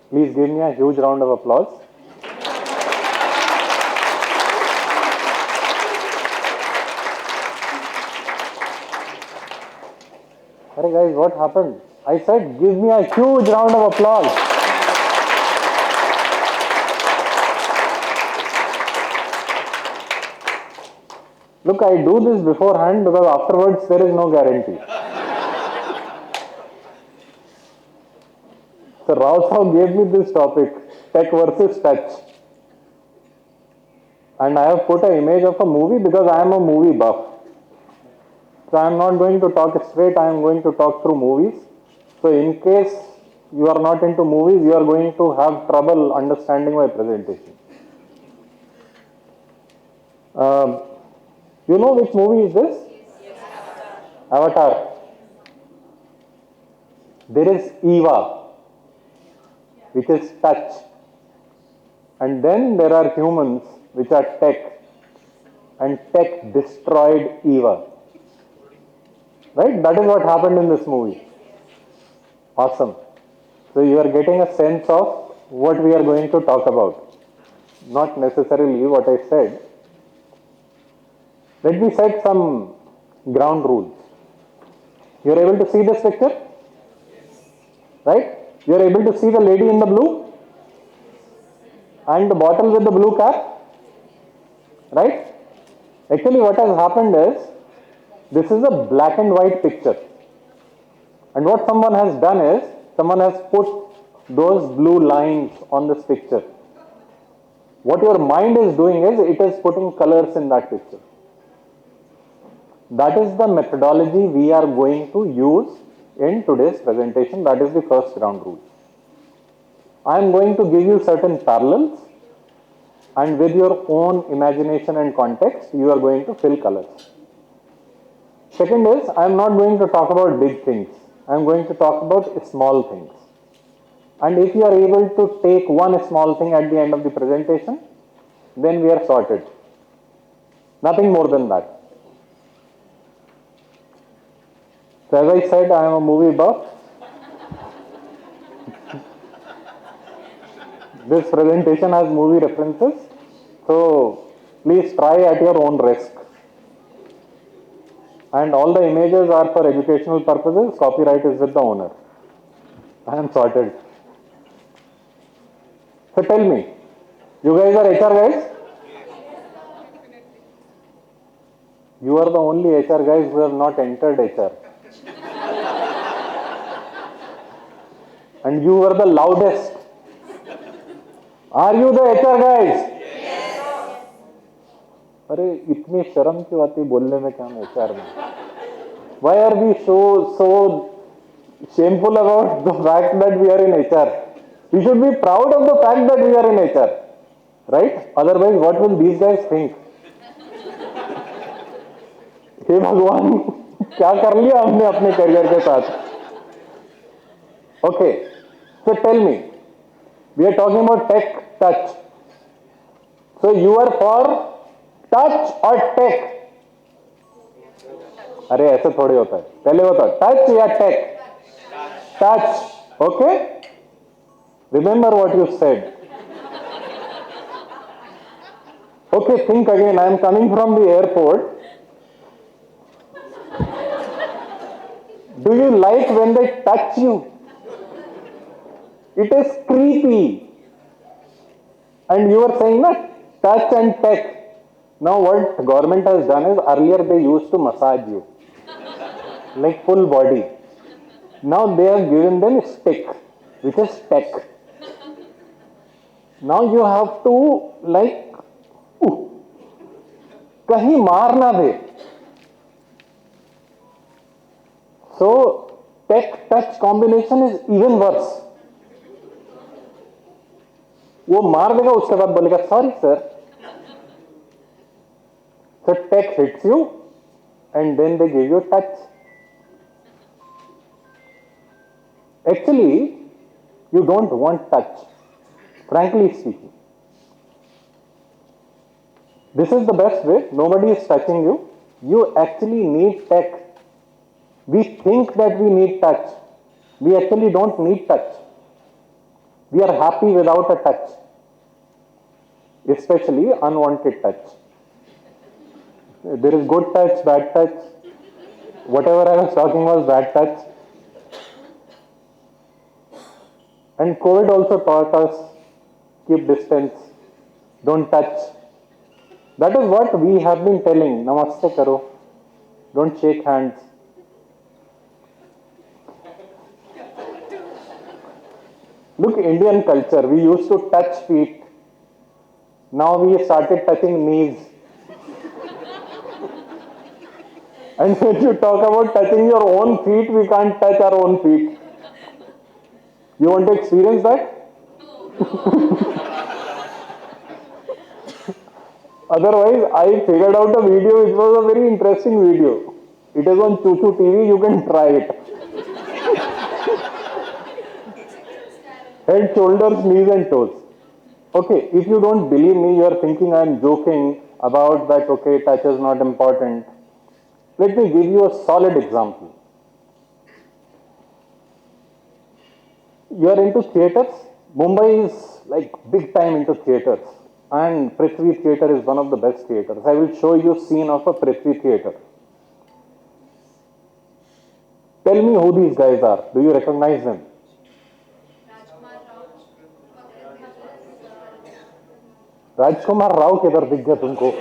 Please give me a huge round of applause. Hey guys, what happened? I said give me a huge round of applause. Look, I do this beforehand because afterwards there is no guarantee. So Rao Saab gave me this topic, tech versus touch. And I have put an image of a movie because I am a movie buff. So I am not going to talk straight, I am going to talk through movies. So in case you are not into movies, you are going to have trouble understanding my presentation. You know which movie is this? Yes. Avatar. There is Eva, which is touch. And then there are humans, which are tech. And tech destroyed Eva. Right? That is what happened in this movie. Awesome. So you are getting a sense of what we are going to talk about. Not necessarily what I said. Let me set some ground rules. You are able to see this picture? Right? You are able to see the lady in the blue? And the bottle with the blue cap? Right? Actually what has happened is, this is a black and white picture. And what someone has done is, someone has put those blue lines on this picture. What your mind is doing is, it is putting colors in that picture. That is the methodology we are going to use in today's presentation. That is the first ground rule. I am going to give you certain parallels, and with your own imagination and context, you are going to fill colors. Second is, I am not going to talk about big things. I am going to talk about small things. And if you are able to take one small thing at the end of the presentation, then we are sorted. Nothing more than that. So as I said, I am a movie buff. This presentation has movie references. So please try at your own risk. And all the images are for educational purposes. Copyright is with the owner. I am sorted. So tell me, you guys are HR guys? You are the only HR guys who have not entered HR. And you were the loudest. Are you the HR guys? Yes. अरे इतनी शर्म क्यों आती बोलने में क्या हम HR में? Why are we so shameful about the fact that we are in HR? We should be proud of the fact that we are in HR, right? Otherwise, what will these guys think? हे भगवान, क्या कर लिया हमने अपने career के साथ? Okay, so tell me, we are talking about tech, touch. So you are for touch or tech? अरे ऐसे थोड़ी होता है. पहले बताओ, touch या tech? Touch. Okay? Remember what you said. Okay, think again. I am coming from the airport. Do you like when they touch you? It is creepy. And you are saying that touch and tech. Now what government has done is, earlier they used to massage you. Like full body. Now they have given them stick, which is tech. Now you have to like, कहीं मार ना दे. So tech touch combination is even worse. वो मार देगा, उसके बाद बोलेगा sorry sir. So tech hits you and then they give you touch. Actually, you don't want touch, frankly speaking. This is the best way. Nobody is touching you. You actually need tech. We think that we need touch. We actually don't need touch. We are happy without a touch, especially unwanted touch. There is good touch, bad touch. Whatever I was talking was bad touch. And COVID also taught us keep distance, don't touch. That is what we have been telling. Namaste karo, don't shake hands. Look, Indian culture, we used to touch feet. Now we started touching knees. And when you talk about touching your own feet, we can't touch our own feet. You want to experience that? Otherwise, I figured out a video which was a very interesting video. It is on Chuchu TV, you can try it. Head, shoulders, knees and toes. Okay, if you don't believe me, you are thinking I am joking about that, okay, touch is not important. Let me give you a solid example. You are into theatres. Mumbai is like big time into theatres. And Prithvi Theatre is one of the best theatres. I will show you a scene of a Prithvi Theatre. Tell me who these guys are. Do you recognize them? राजकुमार राव किधर दिख गया तुमको?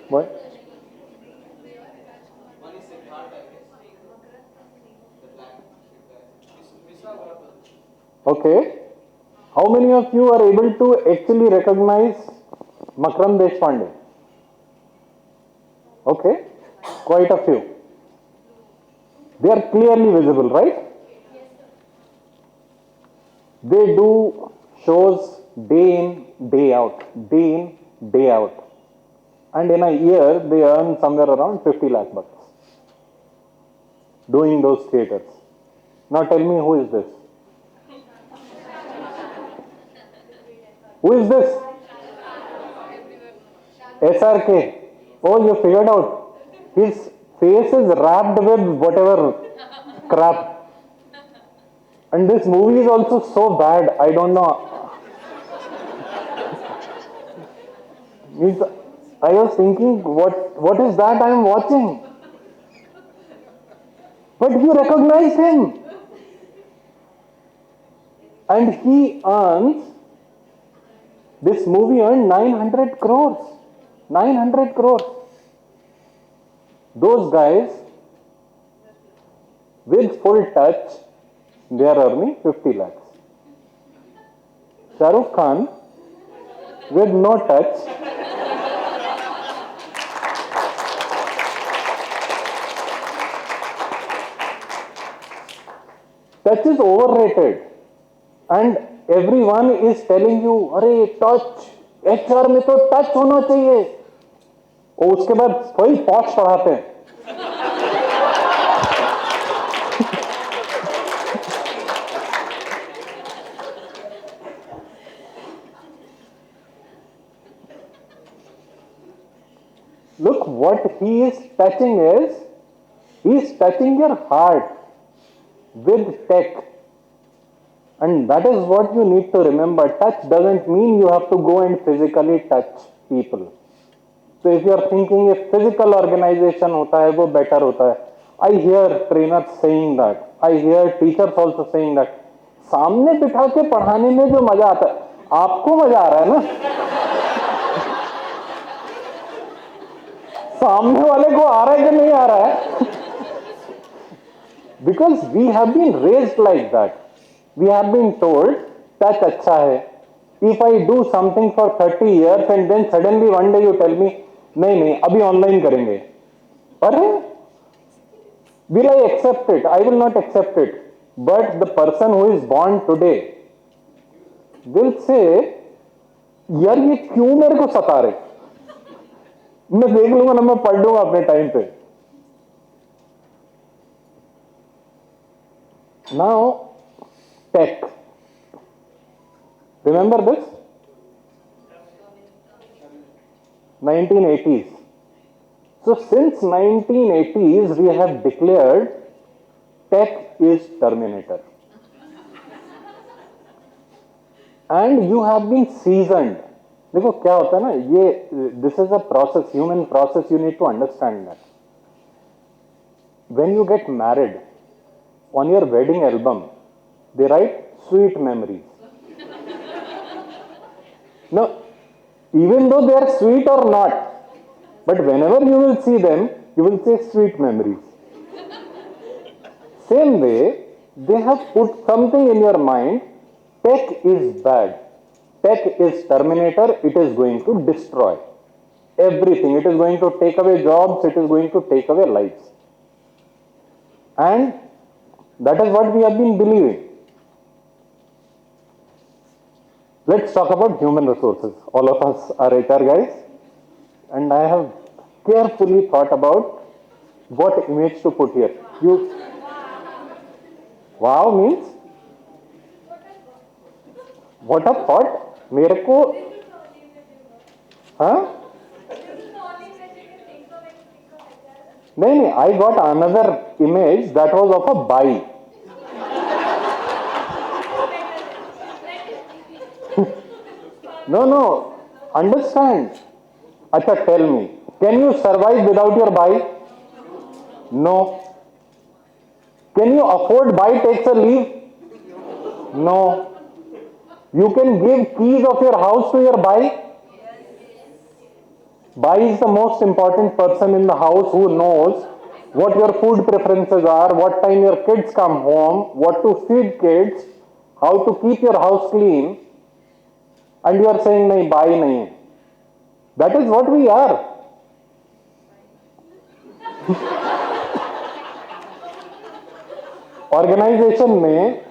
What? Okay. How many of you are able to actually recognize Makram Deshpande? Okay. Quite a few. They are clearly visible, right? They do shows day in, day out, day in, day out. And in a year, they earn somewhere around 50 lakh bucks doing those theatres. Now tell me, who is this? Who is this? SRK. Oh, you figured out. His face is wrapped with whatever crap. And this movie is also so bad, I don't know. I was thinking, what is that I am watching? But you recognize him. And he earns, this movie earned 900 crores. 900 crores. Those guys, with full touch, they are earning 50 lakhs. Shah Rukh Khan, with no touch, touch is overrated. And everyone is telling you, अरे touch, HR में तो touch होना चाहिए. और उसके बाद वही posh पढ़ाते हैं. Look, what he is touching is, he is touching your heart with tech. And that is what you need to remember. Touch doesn't mean you have to go and physically touch people. So if you are thinking if physical organization hota hai, wo better hota hai. I hear trainers saying that. I hear teachers also saying that. सामने बिठा के पढ़ाने में जो मजा आता है, आपको मजा आ रहा है ना? सामने वाले को आ रहा है कि नहीं आ रहा है? Because we have been raised like that. We have been told, touch अच्छा है. If I do something for 30 years and then suddenly one day you tell me, नहीं, अभी online करेंगे. अरे, will I accept it? I will not accept it. But the person who is born today will say, यार ये क्यों मेरे को सता रहे? मैं देख लूंगा ना, मैं पढ़ लूंगा अपने टाइम पे. Now, tech. Remember this? 1980s. So since 1980s, we have declared tech is Terminator. And you have been seasoned. देखो क्या होता है ना, ये this is a process, human process. You need to understand that when you get married, on your wedding album they write sweet memories. No, even though they are sweet or not, but whenever you will see them, you will say sweet memories. Same way, they have put something in your mind. Tech is bad, tech is terminator, it is going to destroy everything, it is going to take away jobs, it is going to take away lives. And that is what we have been believing. Let's talk about human resources. All of us are HR guys, and I have carefully thought about what image to put here. You, wow means what a thought. मेरे को, हाँ? नहीं, I got another image that was of a buy. No, understand. Acha, tell me, can you survive without your buy? No. Can you afford buy takes a leave? No. You can give keys of your house to your buy? Buy is the most important person in the house who knows what your food preferences are, what time your kids come home, what to feed kids, how to keep your house clean, and you are saying nahi, buy nahi hai. That is what we are. Organisation में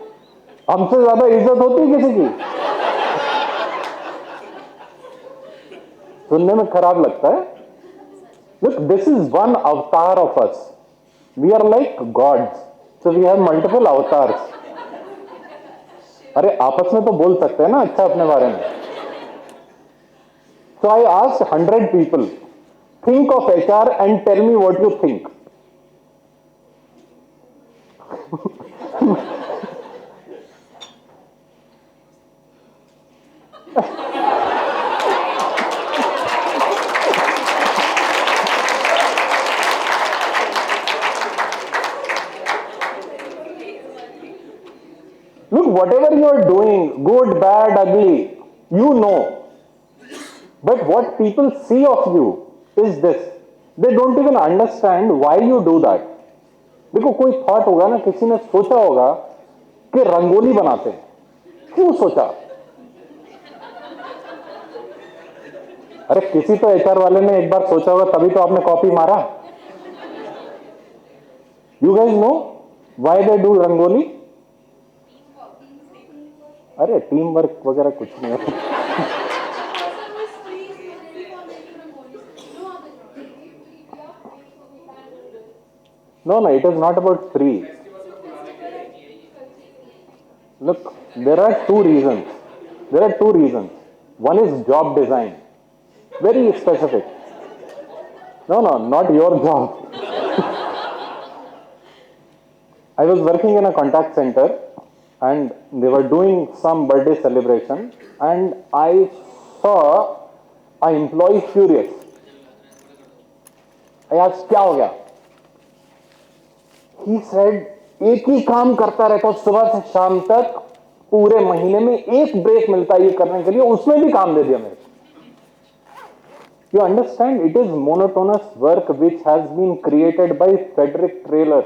हमसे ज्यादा इज्जत होती है किसी की? सुनने में खराब लगता है. Look, this is one avatar of us. We are like gods. So we have multiple avatars. अरे आपस में तो बोल सकते हैं ना अच्छा अपने बारे में. So I asked 100 people, think of HR and tell me what you think. Look, whatever you are doing, good, bad, ugly, you know. But what people see of you is this. They don't even understand why you do that. देखो कोई thought होगा ना, किसी ने सोचा होगा कि रंगोली बनाते हैं. क्यों सोचा? अरे किसी तो एचआर वाले ने एक बार सोचा होगा, तभी तो आपने कॉपी मारा. You guys know why they do rangoli? अरे टीम वर्क वगैरह कुछ नहीं है. No, it is not about free. Look, there are two reasons. One is job design. Very specific. No, not your job. I was working in a contact center and they were doing some birthday celebration and I saw an employee furious. I asked, क्या हो गया? He said, एक ही काम करता रहता हूं सुबह से शाम तक, पूरे महीने में एक ब्रेक मिलता है ये करने के लिए, उसमें भी काम दे दिया मेरे को. You understand, it is monotonous work which has been created by Frederick Taylor.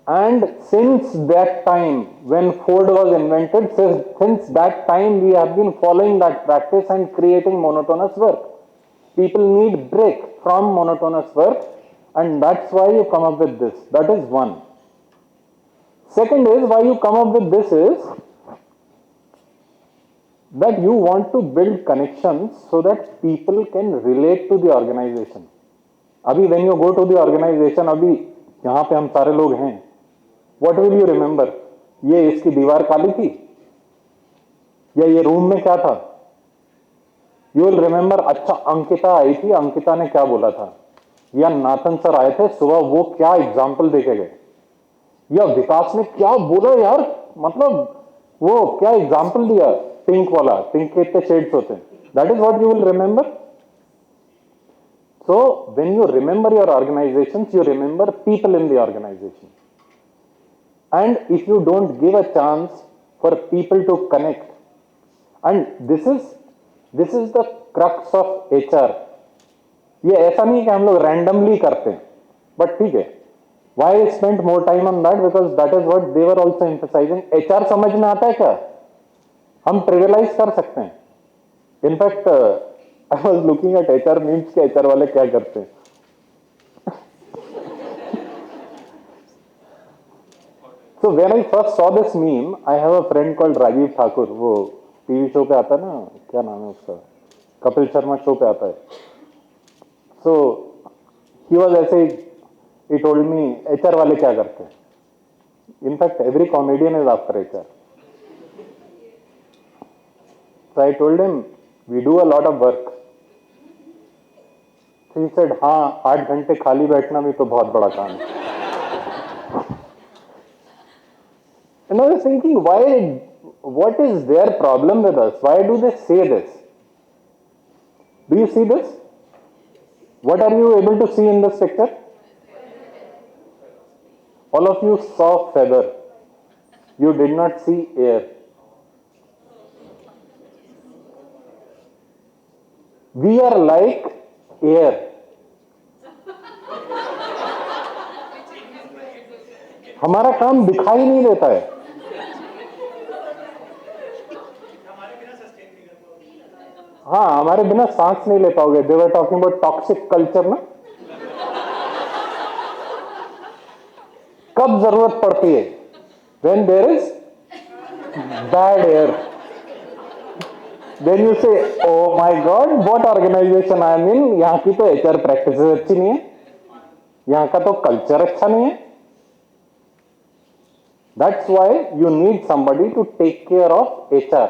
And since that time, when Ford was invented, since that time we have been following that practice and creating monotonous work. People need break from monotonous work, and that's why you come up with this. That is one. Second is, why you come up with this is that you want to build connections so that people can relate to the organization. अभी when you go to the organization, अभी यहाँ पे हम सारे लोग हैं, what will you remember? ये इसकी दीवार काली थी, या ये रूम में क्या था? You will remember, अच्छा अंकिता आई थी, अंकिता ने क्या बोला था, या नाथन सर आए थे सुबह, वो क्या एग्जाम्पल देके गए, या विकास ने क्या बोला यार, मतलब वो क्या एग्जाम्पल दिया. पिंक वाला, पिंक के इतने शेड्स होते हैं, that is what you will remember. So when you remember your organizations, you remember people in the organization. And if you don't give a chance for people to connect, and this is the crux of HR. ये ऐसा नहीं कि हम लोग randomly करते हैं, but ठीक है. Why I spent more time on that? Because that is what they were also emphasizing. HR समझ में आता है क्या? हम ट्रिवियलाइज कर सकते हैं. In fact I was looking at HR memes के HR वाले क्या करते हैं. So when I first saw this meme, I have a friend called Rajiv Thakur. वो टीवी शो पे आता है ना, क्या नाम है उसका, कपिल शर्मा शो पे आता है. So he was ऐसे, he told me HR वाले क्या करते हैं. In fact, every comedian is after HR. So I told him, we do a lot of work. So he said, हाँ 8 घंटे खाली बैठना भी तो बहुत बड़ा काम है. And I was thinking, what is their problem with us? Why do they say this? Do you see this? What are you able to see in this picture? All of you saw feather. You did not see air. We are like air. हमारा काम दिखाई नहीं देता है. हाँ, हमारे बिना सांस नहीं ले पाओगे. They were talking about toxic culture ना. कब जरूरत पड़ती है? When there is bad air. Then you say, oh my God, what organization I am in? यहाँ की तो HR practices अच्छी नहीं है, यहाँ का तो culture अच्छा नहीं है. That's why you need somebody to take care of HR.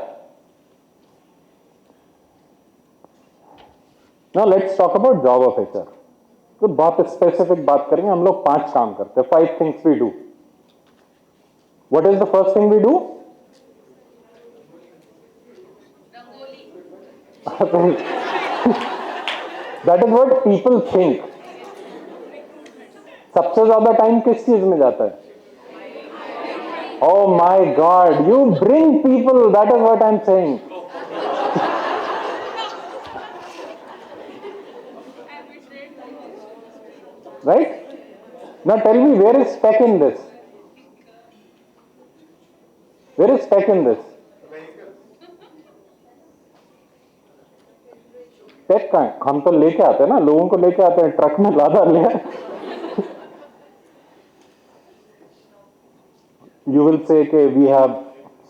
Now let's talk about job of HR. तो बहुत स्पेसिफिक बात करेंगे. हम लोग 5 काम करते हैं. 5 things we do. What is the first thing we do? That is what people think. सबसे ज्यादा टाइम किस चीज में जाता है? Oh my God, you bring people. That is what I'm saying. Right? Now tell me, where is tech in this? Where is tech in this? Take का है. हम तो लेके आते हैं ना, लोगों को लेके आते हैं, ट्रक में लादा ले. You will say that we have,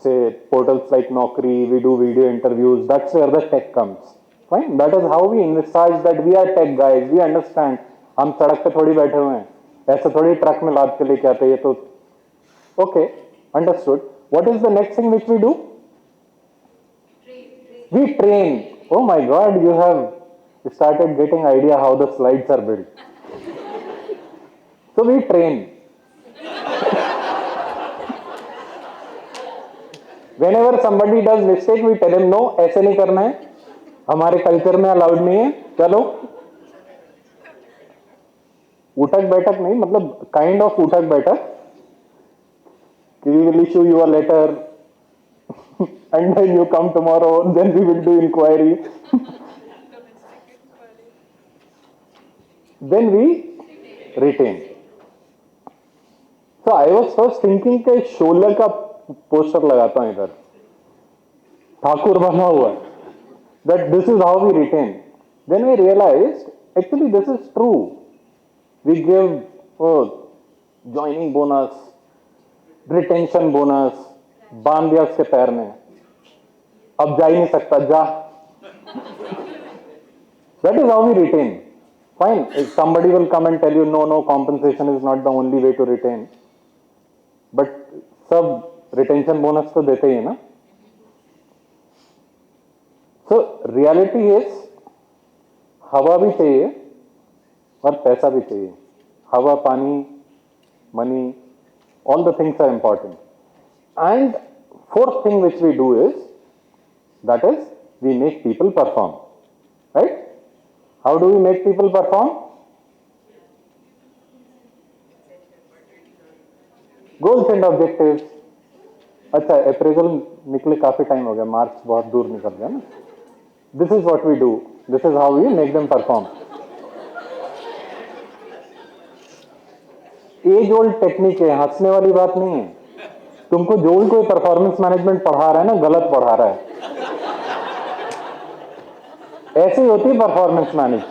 say, portals like Naukri, we do video interviews. That's where the tech comes. Fine. That is how we emphasize that we are tech guys. We understand. हम सड़क पे थोड़ी बैठे हुए हैं, ऐसे थोड़ी truck में लाद के लेके आते हैं. ये तो okay, understood. What is the next thing which we do? We train. Oh my God, you have started getting idea how the slides are built. So we train. Whenever somebody does mistake, we tell him no, ऐसे नहीं करना है, हमारे culture में allowed नहीं है. चलो, उठक बैठक नहीं, मतलब काइंड ऑफ उठक बैठक. We will issue you a letter and then you come tomorrow, then we will do inquiry. Then we retain. So I was first thinking कि शोले का पोस्टर लगाता हूं इधर, ठाकुर बना हुआ, that this is how we retain. Then I realized actually this is true. We give joining bonus, retention bonus, बांध दिया उसके पैर में, अब जा ही नहीं सकता, जा. That is how we retain. Fine. If somebody will come and tell you no, compensation is not the only way to retain, but सब retention bonus तो देते ही है ना. So reality is हवा भी चाहिए और पैसा भी चाहिए. हवा, पानी, money, all the things are important. And fourth thing which we do is That is, we make people perform. Right? How do we make people perform? Goals and objectives. अच्छा, अप्रेजल निकले काफी टाइम हो गया, marks बहुत दूर निकल गया ना. This is what we do. This is how we make them perform. Age old technique है, हंसने वाली बात नहीं है. तुमको जो भी कोई परफॉर्मेंस मैनेजमेंट पढ़ा रहा है ना, गलत पढ़ा रहा है. ऐसी होती है performance manage.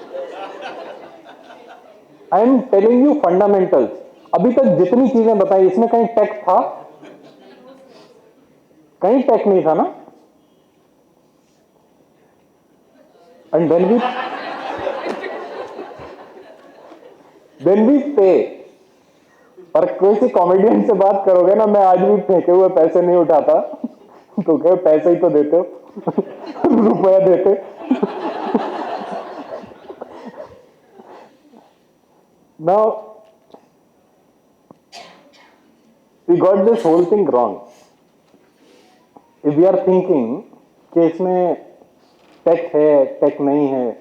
I am telling you fundamentals. अभी तक जितनी चीजें बताई, इसमें कहीं टेक था? कहीं टेक नहीं था ना. एंड देन वी पे. पर कोई सी कॉमेडियन से बात करोगे ना, मैं आज भी फेंके हुए पैसे नहीं उठाता, तो कहे पैसे ही तो देते हो, रुपया देते. Now we got this whole thing wrong. If we are thinking कि इसमें टेक है, टेक नहीं है,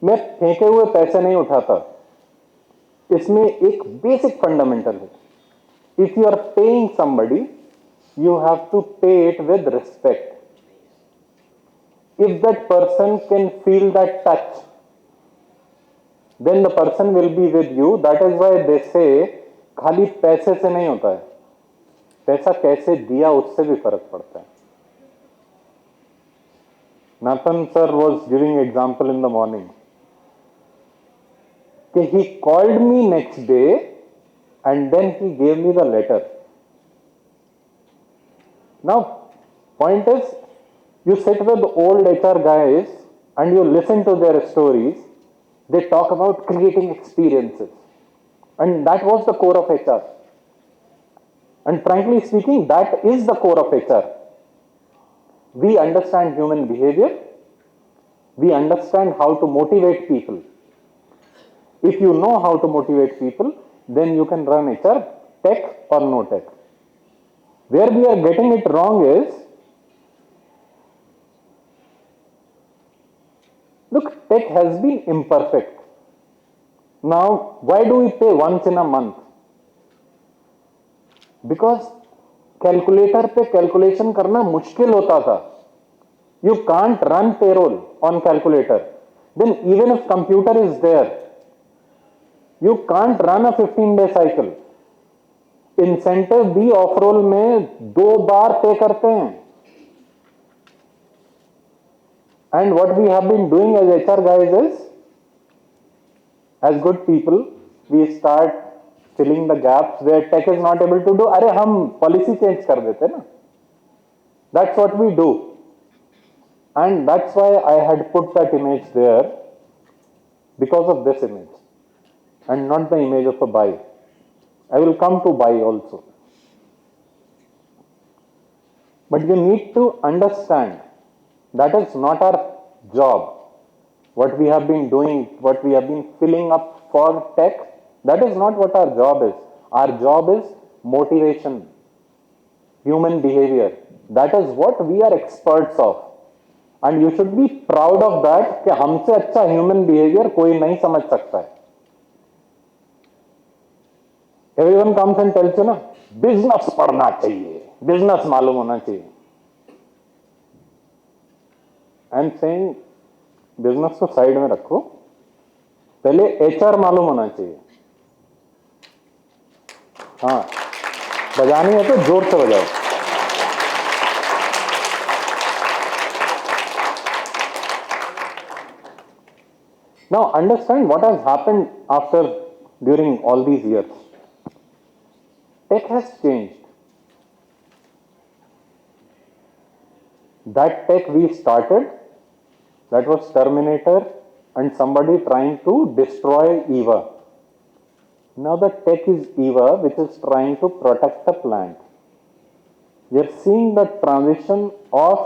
मैं फेंके हुए पैसे नहीं उठाता. इसमें एक बेसिक फंडामेंटल है. If you are paying somebody, you have to pay it with respect. If that person can feel that touch, then the person will be with you. That is why they say खाली पैसे से नहीं होता है, पैसा कैसे दिया उससे भी फर्क पड़ता है. Nathan sir was giving example in the morning कि he called me next day and then he gave me the letter. Now, point is, you sit with old HR guys and you listen to their stories. They talk about creating experiences, and that was the core of HR. And frankly speaking, that is the core of HR. We understand human behavior. We understand how to motivate people. If you know how to motivate people, then you can run HR, tech or no tech. Where we are getting it wrong is, look, tech has been imperfect. Now, why do we pay once in a month? Because calculator पे calculation करना मुश्किल होता था. You can't run payroll on calculator. Then even if computer is there, you can't run a 15-day cycle. Incentive भी off roll में 2 बार pay करते हैं. And what we have been doing as HR guys is, as good people, we start filling the gaps where tech is not able to do. अरे हम policy change कर देते ना. That's what we do. And that's why I had put that image there, because of this image and not the image of a by. I will come to buy also. But you need to understand that is not our job. What we have been doing, what we have been filling up for tech, that is not what our job is. Our job is motivation, human behavior. That is what we are experts of. And you should be proud of that कि हमसे अच्छा human behavior कोई नहीं समझ सकता है. Everyone comes and tells you ना, business पढ़ना चाहिए, बिजनेस मालूम होना चाहिए. आई एम सेइंग बिजनेस को साइड में रखो, पहले एचआर मालूम होना चाहिए. हाँ, बजानी है तो जोर से बजाओ. Now understand what has happened after, during all these years. Tech has changed. That tech we started, that was Terminator and somebody trying to destroy Eva. Now the tech is Eva, which is trying to protect the plant. You're seeing the transition of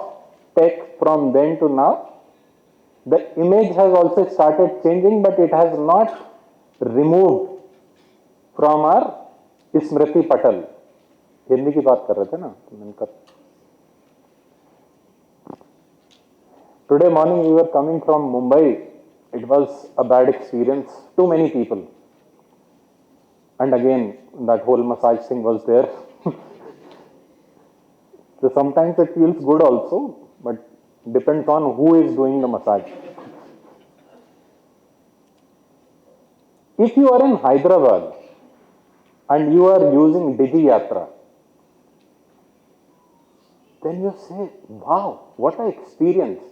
tech from then to now. The image has also started changing, but it has not removed from our स्मृति पटल. हिंदी की बात कर रहे थे ना, Today morning we were coming from Mumbai. It was a bad experience. Too many people. And again, that whole massage thing was there. So sometimes it feels good also, but depends on who is doing the massage. If you are in Hyderabad and you are using Digi Yatra, then you say, wow, what an experience.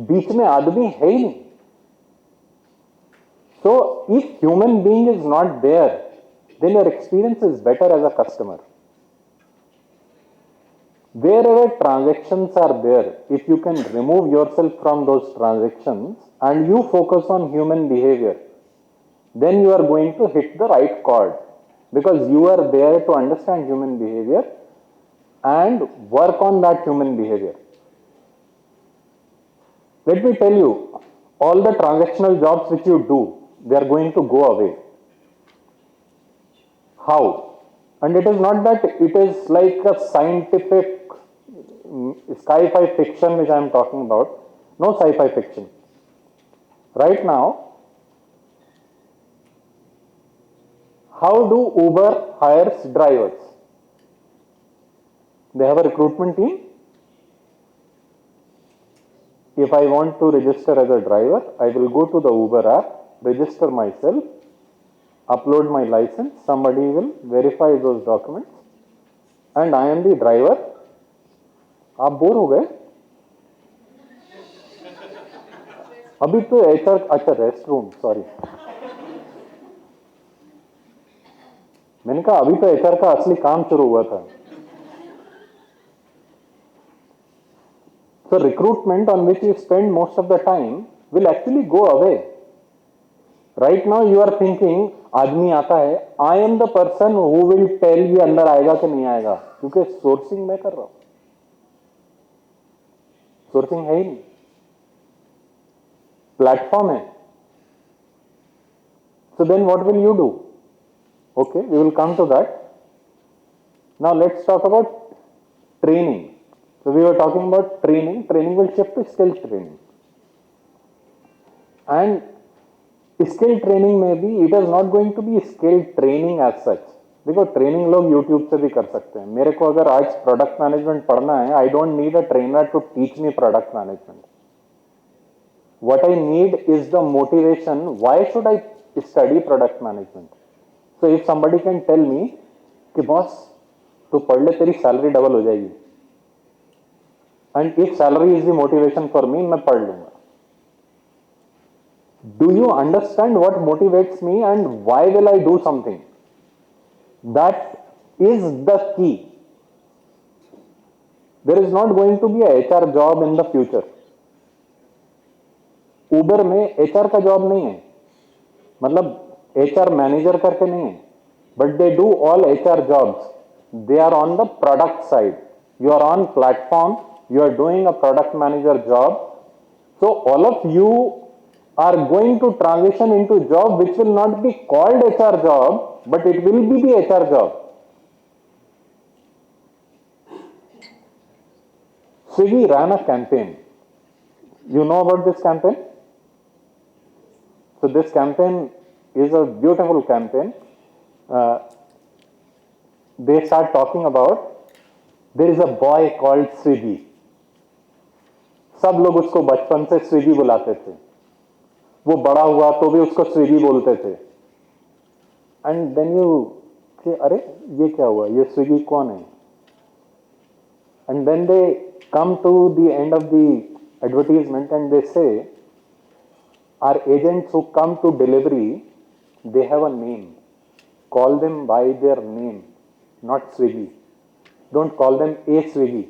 बीच में आदमी है ही नहीं. So if human being is not there, then your experience is better as a customer. Wherever transactions are there, if you can remove yourself from those transactions and you focus on human behavior, then you are going to hit the right chord, because you are there to understand human behavior and work on that human behavior. Let me tell you, all the transactional jobs which you do, they are going to go away. How? And it is not that it is like a scientific sci-fi fiction which I am talking about. No sci-fi fiction. Right now, how do Uber hires drivers? They have a recruitment team. If I want to register as a driver, I will go to the Uber app, register myself, upload my license, somebody will verify those documents, and I am the driver. आप bore हो गए? अभी तो HR, अच्छा rest room, sorry, मैंने कहा अभी तो HR का असली काम शुरू हुआ था. So recruitment, on which you spend most of the time, will actually go away. Right now you are thinking आदमी आता है, I am the person who will tell ये अंदर आएगा कि नहीं आएगा, क्योंकि सोर्सिंग मैं कर रहा हूं. सोर्सिंग है ही नहीं, प्लेटफॉर्म है. So then what will you do? Okay, we will come to that. Now let's talk about training. So we were talking about training. Training will shift to skill training. And skill training में भी it is not going to be skill training as such. देखो training लोग YouTube से भी कर सकते हैं. मेरे को अगर आज प्रोडक्ट मैनेजमेंट पढ़ना है, I don't need a trainer to teach me product management. What I need is the motivation. Why should I study product management? So if somebody can tell me कि बॉस तू पढ़ ले, तेरी salary double हो जाएगी, and if salary is the motivation for me, मैं पढ़ लूंगा. Do you understand what motivates me and why will I do something? That is the key. There is not going to be a HR job in the future. Uber में HR का job नहीं है, मतलब HR manager करके नहीं है, but they do all HR jobs. They are on the product side. You are on platform. You are doing a product manager job. So all of you are going to transition into job which will not be called HR job, but it will be the HR job. Swiggy ran a campaign. You know about this campaign? So this campaign is a beautiful campaign. They start talking about there is a boy called Swiggy. सब लोग उसको बचपन से Swiggy बुलाते थे. वो बड़ा हुआ तो भी उसको स्विगी बोलते थे. एंड देन यू से अरे ये क्या हुआ, ये स्विगी कौन है? And then they come to the end of the advertisement and they say our agents who come to delivery, they have a name. Call them by their name, not Swiggy. Don't call them a Swiggy.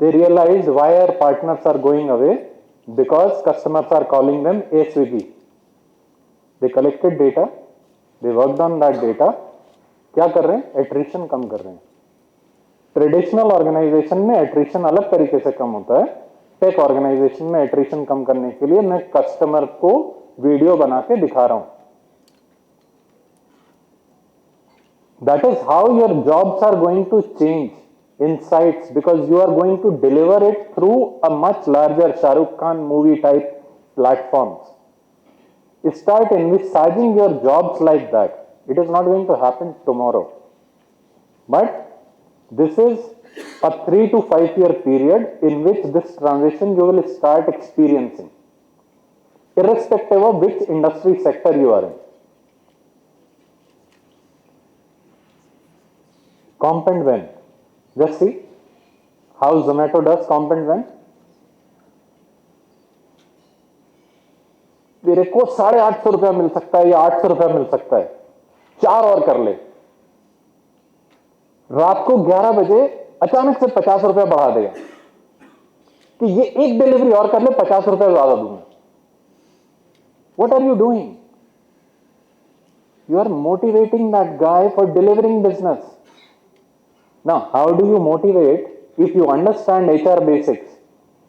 They realized why our partners are going away, because customers are calling them a Swiggy. They collected data, they worked on that data. क्या कर रहे हैं? Attrition कम कर रहे हैं. Traditional organisation में attrition अलग तरीके से कम होता है. टेक ऑर्गेनाइजेशन में एट्रिशन कम करने के लिए मैं कस्टमर को वीडियो बना के दिखा रहा हूं. That is how your jobs are going to change insights, because you are going to deliver it through a much larger Shah Rukh Khan movie type platforms. Start envisaging your jobs like that. It is not going to happen tomorrow. But this is a 3 to 5 year period in which this transition you will start experiencing, irrespective of which industry sector you are in. Comp and when. Just see how Zomato does comp and when. तेरे को 850 रुपया मिल सकता है या 800 रुपया मिल सकता है, 4 और कर ले. रात को 11 बजे अचानक से 50 रुपया बढ़ा देगा कि ये एक डिलीवरी और कर ले, 50 रुपया ज्यादा दूंगा. What are you doing? You are motivating that guy for delivering business. Now, how do you motivate? If you understand HR basics,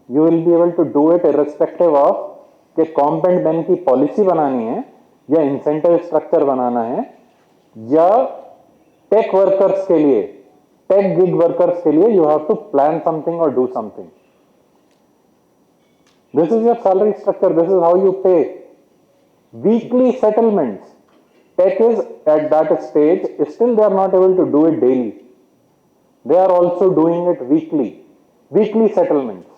you will be able to do it irrespective of कि कॉम्प and Ben की policy बनानी है या incentive structure बनाना है या take workers के लिए, take gig workers के लिए you have to plan something और do something. This is your salary structure, this is how you pay. Weekly settlements, tech is at that stage, still they are not able to do it daily. They are also doing it weekly settlements.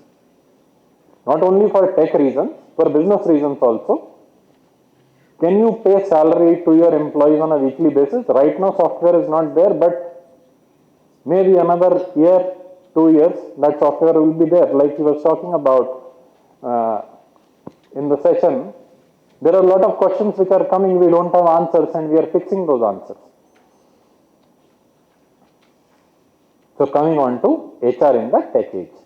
Not only for tech reasons, for business reasons also. Can you pay salary to your employees on a weekly basis? Right now software is not there, but maybe another year, 2 years, that software will be there. Like he was talking about in the session, there are a lot of questions which are coming, we don't have answers and we are fixing those answers. So coming on to HR in the tech age.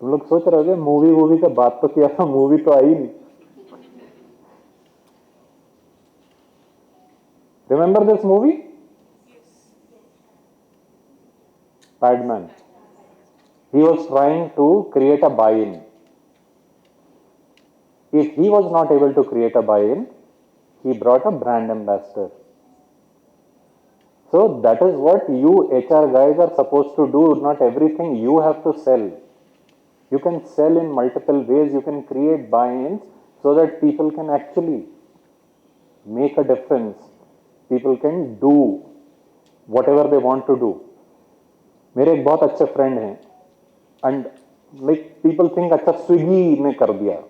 तुम लोग सोच रहे हो movie का बात तो किया था, मूवी तो आई नहीं. Remember this movie? Padman. He was trying to create a buy-in. If he was not able to create a buy-in, he brought a brand ambassador. So that is what you HR guys are supposed to do. Not everything you have to sell. You can sell in multiple ways. You can create buy-ins so that people can actually make a difference. People can do whatever they want to do. मेरे एक बहुत अच्छे friend हैं and like people think अच्छा Swiggy ने कर दिया.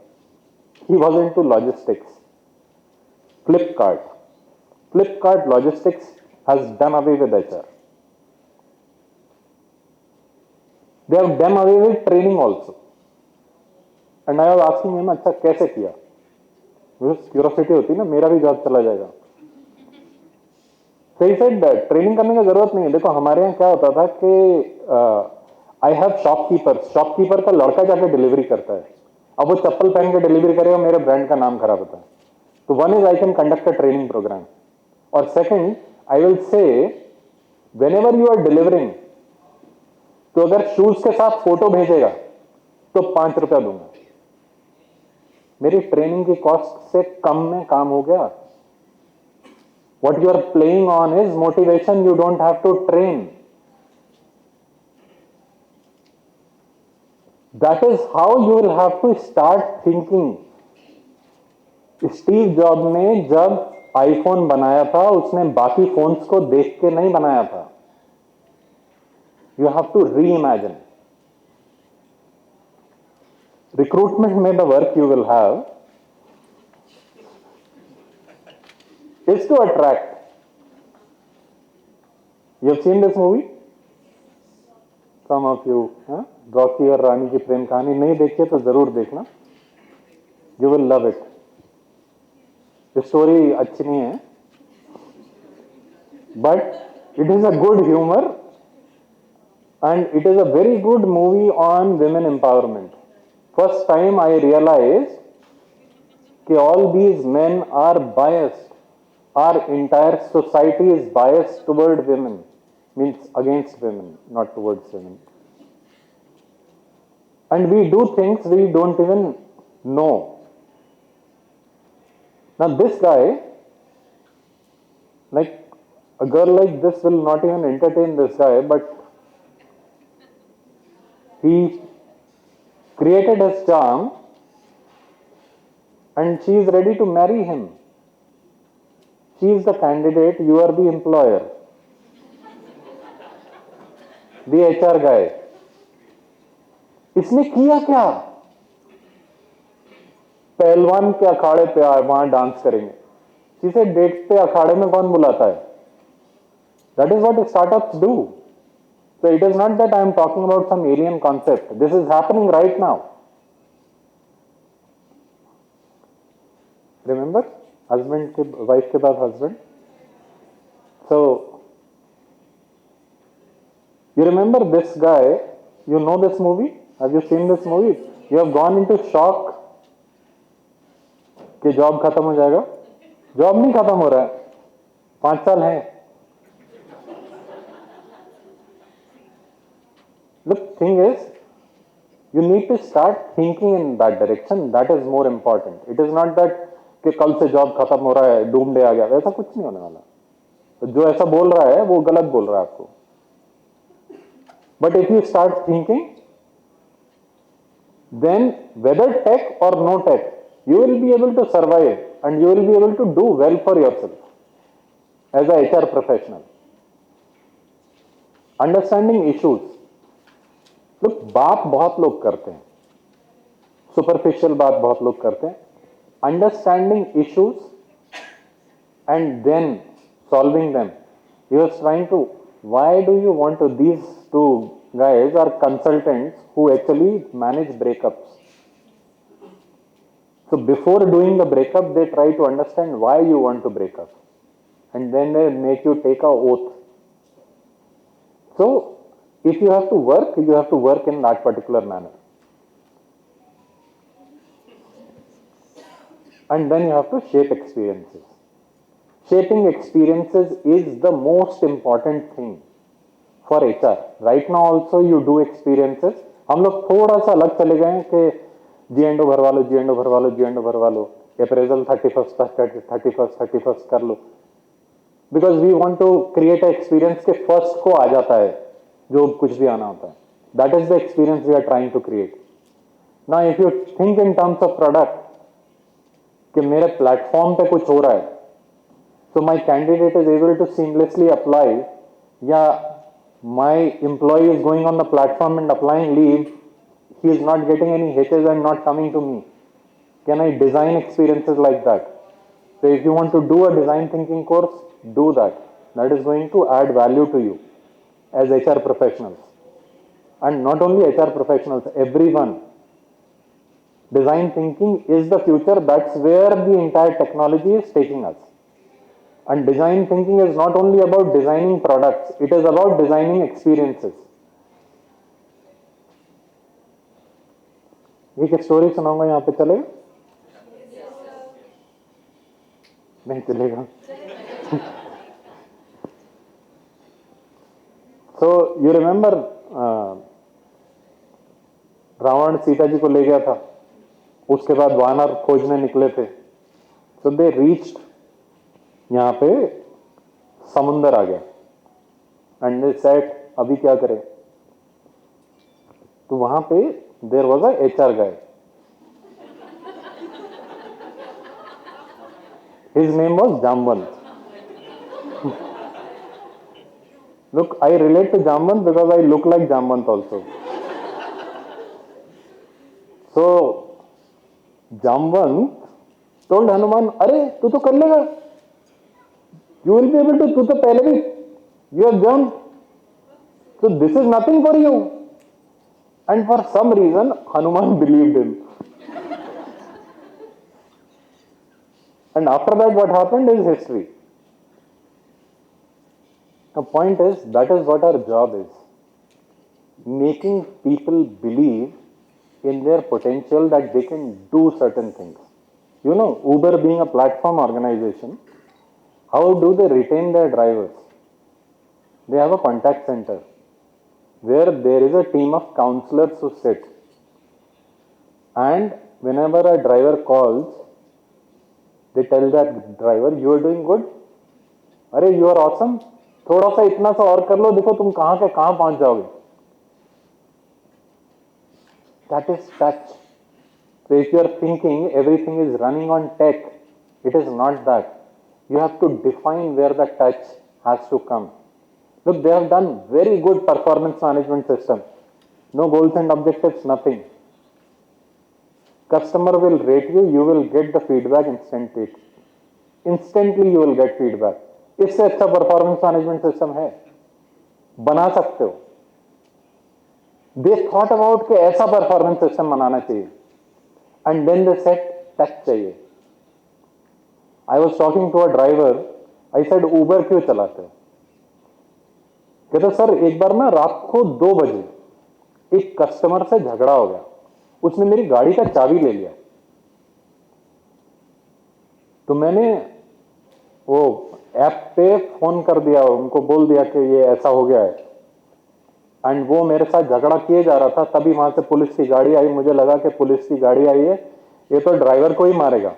He was into logistics. Flipkart logistics has done away with HR. They have done away with training also. And I was asking him, अच्छा कैसे किया? मुझे क्यूरियोसिटी होती ना, मेरा भी जॉब चला जाएगा. So he said ट्रेनिंग करने की जरूरत नहीं है. देखो हमारे यहाँ क्या होता था कि आई हैव शॉपकीपर का लड़का जाके डिलीवरी करता है. अब वो चप्पल पहन के डिलीवरी करेगा, मेरे ब्रांड का नाम खराब होता है. तो one is I can conduct a training program, और second I will say, whenever you are delivering, तो अगर शूज के साथ फोटो भेजेगा तो 5 रुपया दूंगा. मेरी ट्रेनिंग की कॉस्ट से कम में काम हो गया. What you are playing on is motivation. You don't have to train. That is how you will have to start thinking. Steve job ने जब आईफोन बनाया था, उसने बाकी फोन्स को देख के नहीं बनाया था. You have to reimagine. Recruitment में the work you will have is to attract. You have seen this movie, some of you. Rocky और रानी की प्रेम कहानी नहीं देखिए तो जरूर देखना, you will love it. Story अच्छी नहीं है, but it is a good humour and it is a very good movie on women empowerment. First time I realize कि all these men are biased, are entire society is biased toward women, means against women, not towards women. And we do things we don't even know. Now this guy, like A girl like this will not even entertain this guy, but he created his charm and she is ready to marry him. She is the candidate, you are the employer, the HR guy. इसने किया क्या? पहलवान के अखाड़े पे वहां dance करेंगे. जिसे डेट पे अखाड़े में कौन बुलाता है? That is what startups do. So it is not that I am talking about some alien concept. This is happening right now. Remember? Husband ke wife ke baad husband. So you remember this guy? You know this movie? Have you seen this movie? You have gone into shock कि job खत्म हो जाएगा. Job नहीं खत्म हो रहा है, 5 साल है. Look, thing is, you need to start thinking in that direction. That is more important. It is not that कि कल से जॉब खत्म हो रहा है, डूम डे आ गया. ऐसा कुछ नहीं होने वाला. तो जो ऐसा बोल रहा है वो गलत बोल रहा है आपको. But if you start thinking, then whether tech or no tech, you will be able to survive and you will be able to do well for yourself as a HR professional. Understanding issues. Look, बात बहुत लोग करते हैं, superficial बात बहुत लोग करते हैं. Understanding issues and then solving them. He was trying to, why do you want to, these two guys are consultants who actually manage breakups. So before doing the breakup, they try to understand why you want to break up. And then they make you take a oath. So if you have to work in that particular manner. And then you have to shape experiences. Shaping experiences is the most important thing for HR. Right now also you do experiences. हम लोग थोड़ा सा अलग चले गए हैं कि G&O भरवा लो, G&O भरवा लो, G&O भरवा लो, appraisal 31st कर लो. Because we want to create an experience के first को आ जाता है जो कुछ भी आना होता है. That is the experience we are trying to create. Now if you think in terms of product, कि मेरे प्लेटफॉर्म पे कुछ हो रहा है, so my candidate is able to seamlessly apply, या my employee is going on the platform and applying leave, he is not getting any hitches and not coming to me. Can I design experiences like that? So if you want to do a design thinking course, do that. That is going to add value to you as HR professionals. And not only HR professionals, everyone. Design thinking is the future. That's where the entire technology is taking us. And design thinking is not only about designing products, it is about designing experiences. एक story सुनाऊंगा, यहाँ पे चलेगा? नहीं चलेगा. So you remember Ravan Sita ji को ले गया था, उसके बाद वानर खोजने निकले थे. So they reached, यहाँ पे समुंदर आ गया. And they said अभी क्या करें? तो वहां पे there was a HR guy. His name was Jamban. Look, I relate to Jamban because I look like Jamban also. So Jamban told Hanuman, अरे तू तो कर लेगा, you will be able to, तू तो पहले भी, you have jumped, so this is nothing for you. And for some reason Hanuman believed him. And after that what happened is history. The point is, that is what our job is. Making people believe in their potential that they can do certain things. You know, Uber being a platform organization, how do they retain their drivers? They have a contact center where there is a team of counselors who sit. And whenever a driver calls, they tell that driver, you are doing good, अरे you are awesome, थोड़ा सा इतना सा और कर लो, देखो तुम कहां के कहां पहुंच जाओगे. That is touch. So if you are thinking everything is running on tech, it is not that. You have to define where the touch has to come. Look, they have done very good performance management system. No goals and objectives, nothing. Customer will rate you, you will get the feedback instantly. Instantly you will get feedback. इससे अच्छा performance management system है, बना सकते हो. They thought about कि ऐसा performance system बनाना चाहिए, and then they set touch चाहिए. I was talking to a driver, I said Uber क्यों चलाते हो? कहते सर एक बार ना रात को 2 बजे एक कस्टमर से झगड़ा हो गया, उसने मेरी गाड़ी का चाबी ले लिया. तो मैंने वो ऐप पे फोन कर दिया, उनको बोल दिया कि ये ऐसा हो गया है, एंड वो मेरे साथ झगड़ा किए जा रहा था. तभी वहां से पुलिस की गाड़ी आई, मुझे लगा कि पुलिस की गाड़ी आई है, ये तो ड्राइवर को ही मारेगा,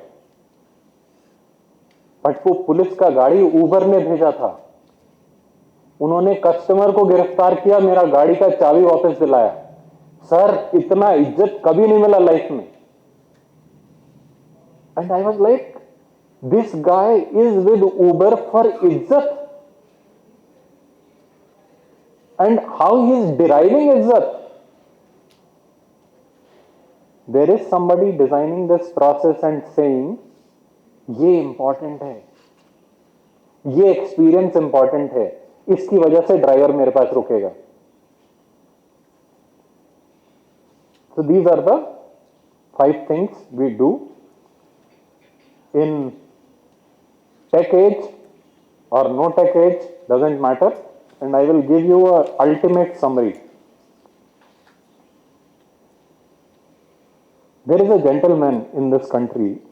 बट वो पुलिस का गाड़ी उबर ने भेजा था. उन्होंने कस्टमर को गिरफ्तार किया, मेरा गाड़ी का चाबी वापस दिलाया. सर इतना इज्जत कभी नहीं मिला लाइफ में. And I was like, this guy is with Uber for इज्जत, and how he is deriving izzat. There is somebody designing this process and saying ये इंपॉर्टेंट है, ये एक्सपीरियंस इंपॉर्टेंट है, इसकी वजह से ड्राइवर मेरे पास रुकेगा. So these are the 5 things we do in tech age or no tech age, doesn't matter. And I will give you a ultimate summary. There is a gentleman in this country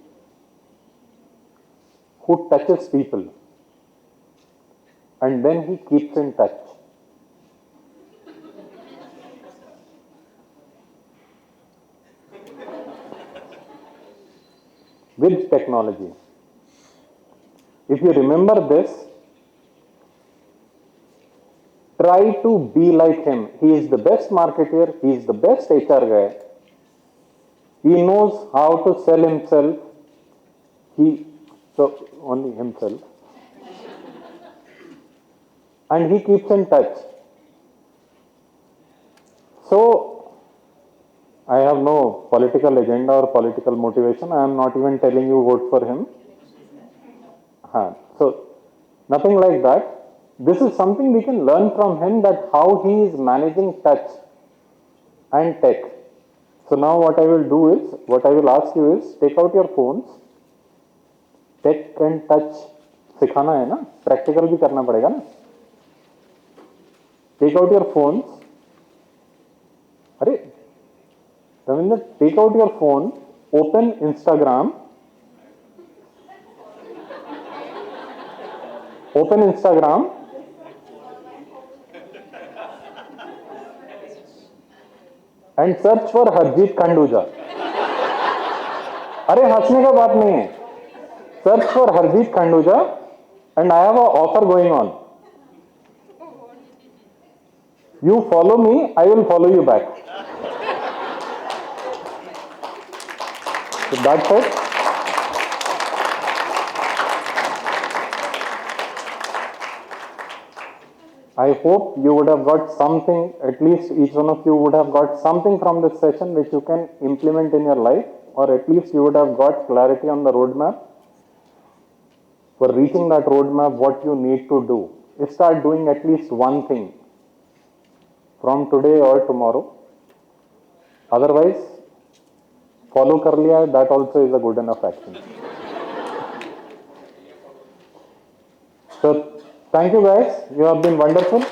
who touches people and then he keeps in touch. With technology. If you remember this, try to be like him. He is the best marketer, he is the best HR guy. He knows how to sell himself. So only himself. And he keeps in touch. So I have no political agenda or political motivation. I am not even telling you vote for him. So nothing like that. This is something we can learn from him, that how he is managing touch and tech. So now what I will do is, what I will ask you is, take out your phones. Tech and touch सिखाना है ना, practical भी करना पड़ेगा ना. Take out your phones. अरे Ravindra, take out your phone, open Instagram. Open Instagram. And search for Harjeet Khanduja. अरे हंसने का बात नहीं है. Search for Harjeet Khanduja and I have an offer going on. You follow me, I will follow you back. So that's it. I hope you would have got something, at least each one of you would have got something from this session which you can implement in your life, or at least you would have got clarity on the roadmap. For reaching that roadmap, what you need to do is start doing at least one thing from today or tomorrow. Otherwise, follow कर लिया, that also is a good enough action. So thank you guys, you have been wonderful.